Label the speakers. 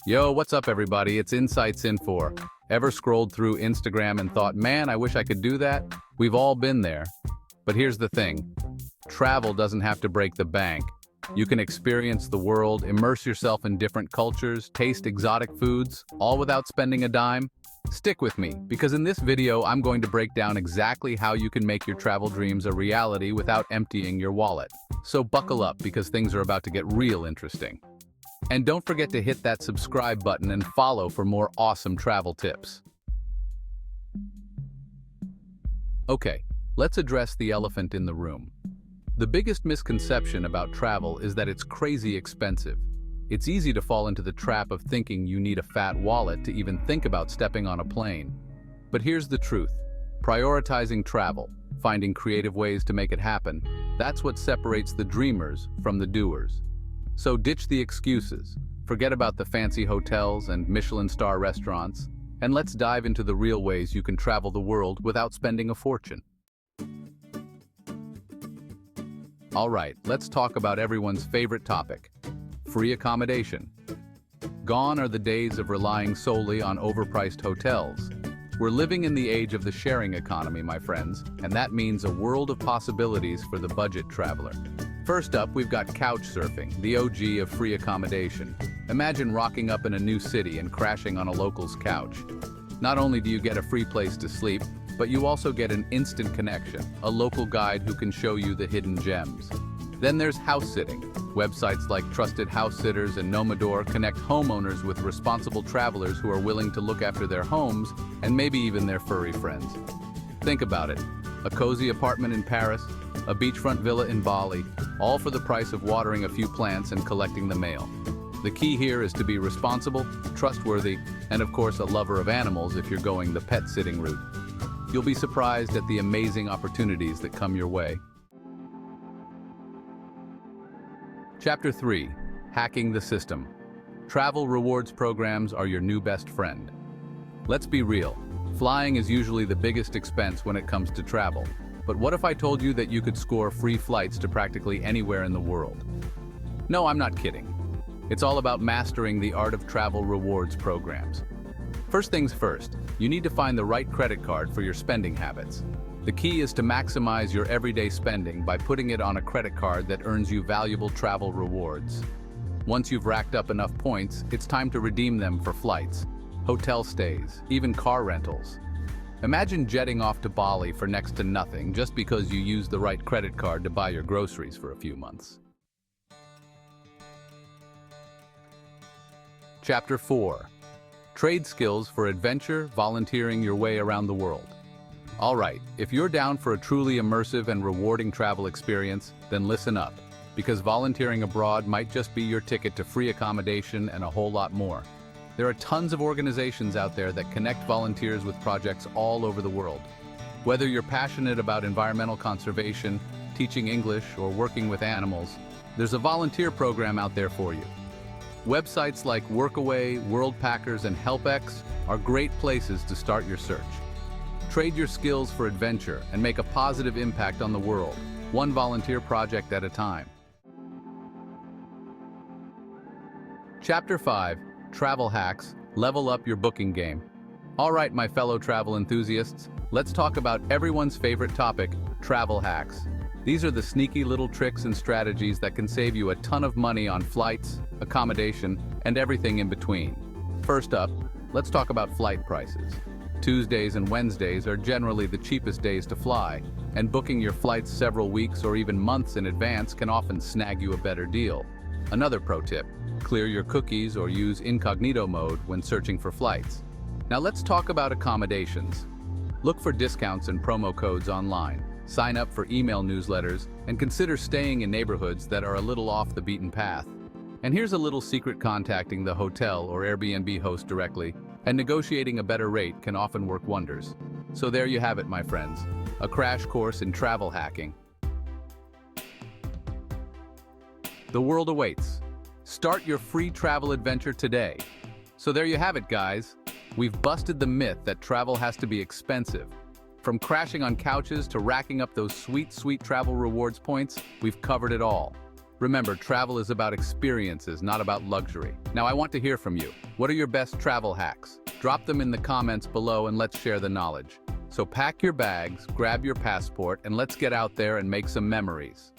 Speaker 1: Yo, what's up everybody? It's Insights Info. Ever scrolled through Instagram and thought, man, I wish I could do that? We've all been there. But here's the thing. Travel doesn't have to break the bank. You can experience the world, immerse yourself in different cultures, taste exotic foods, all without spending a dime. Stick with me, because in this video, I'm going to break down exactly how you can make your travel dreams a reality without emptying your wallet. So buckle up, because things are about to get real interesting. And don't forget to hit that subscribe button and follow for more awesome travel tips. Okay, let's address the elephant in the room. The biggest misconception about travel is that it's crazy expensive. It's easy to fall into the trap of thinking you need a fat wallet to even think about stepping on a plane. But here's the truth. Prioritizing travel, finding creative ways to make it happen, that's what separates the dreamers from the doers. So ditch the excuses, forget about the fancy hotels and Michelin star restaurants, and let's dive into the real ways you can travel the world without spending a fortune. All right, let's talk about everyone's favorite topic, free accommodation. Gone are the days of relying solely on overpriced hotels. We're living in the age of the sharing economy, my friends, and that means a world of possibilities for the budget traveler. First up, we've got couch surfing, the OG of free accommodation. Imagine rocking up in a new city and crashing on a local's couch. Not only do you get a free place to sleep, but you also get an instant connection, a local guide who can show you the hidden gems. Then there's house sitting. Websites like Trusted House Sitters and Nomador connect homeowners with responsible travelers who are willing to look after their homes and maybe even their furry friends. Think about it. A cozy apartment in Paris, a beachfront villa in Bali, all for the price of watering a few plants and collecting the mail. The key here is to be responsible, trustworthy, and of course a lover of animals if you're going the pet sitting route. You'll be surprised at the amazing opportunities that come your way. Chapter 3. Hacking the System. Travel rewards programs are your new best friend. Let's be real. Flying is usually the biggest expense when it comes to travel. But what if I told you that you could score free flights to practically anywhere in the world? No, I'm not kidding. It's all about mastering the art of travel rewards programs. First things first, you need to find the right credit card for your spending habits. The key is to maximize your everyday spending by putting it on a credit card that earns you valuable travel rewards. Once you've racked up enough points, it's time to redeem them for flights, hotel stays, even car rentals. Imagine jetting off to Bali for next to nothing just because you used the right credit card to buy your groceries for a few months. Chapter 4. Trade skills for adventure, volunteering your way around the world. All right, if you're down for a truly immersive and rewarding travel experience, then listen up, because volunteering abroad might just be your ticket to free accommodation and a whole lot more. There are tons of organizations out there that connect volunteers with projects all over the world. Whether you're passionate about environmental conservation, teaching English, or working with animals, there's a volunteer program out there for you. Websites like Workaway, Worldpackers, and HelpX are great places to start your search. Trade your skills for adventure and make a positive impact on the world, one volunteer project at a time. Chapter 5. Travel hacks, level up your booking game. All right, my fellow travel enthusiasts, let's talk about everyone's favorite topic, travel hacks. These are the sneaky little tricks and strategies that can save you a ton of money on flights, accommodation, and everything in between. First up, let's talk about flight prices. Tuesdays and Wednesdays are generally the cheapest days to fly, and booking your flights several weeks or even months in advance can often snag you a better deal. Another pro tip, clear your cookies or use incognito mode when searching for flights. Now let's talk about accommodations. Look for discounts and promo codes online, sign up for email newsletters, and consider staying in neighborhoods that are a little off the beaten path. And here's a little secret: contacting the hotel or Airbnb host directly and negotiating a better rate can often work wonders. So there you have it, my friends, a crash course in travel hacking. The world awaits. Start your free travel adventure today. So there you have it, guys. We've busted the myth that travel has to be expensive. From crashing on couches to racking up those sweet travel rewards points, we've covered it all. Remember, travel is about experiences, not about luxury. Now, I want to hear from you. What are your best travel hacks? Drop them in the comments below and let's share the knowledge. So pack your bags, grab your passport, and let's get out there and make some memories.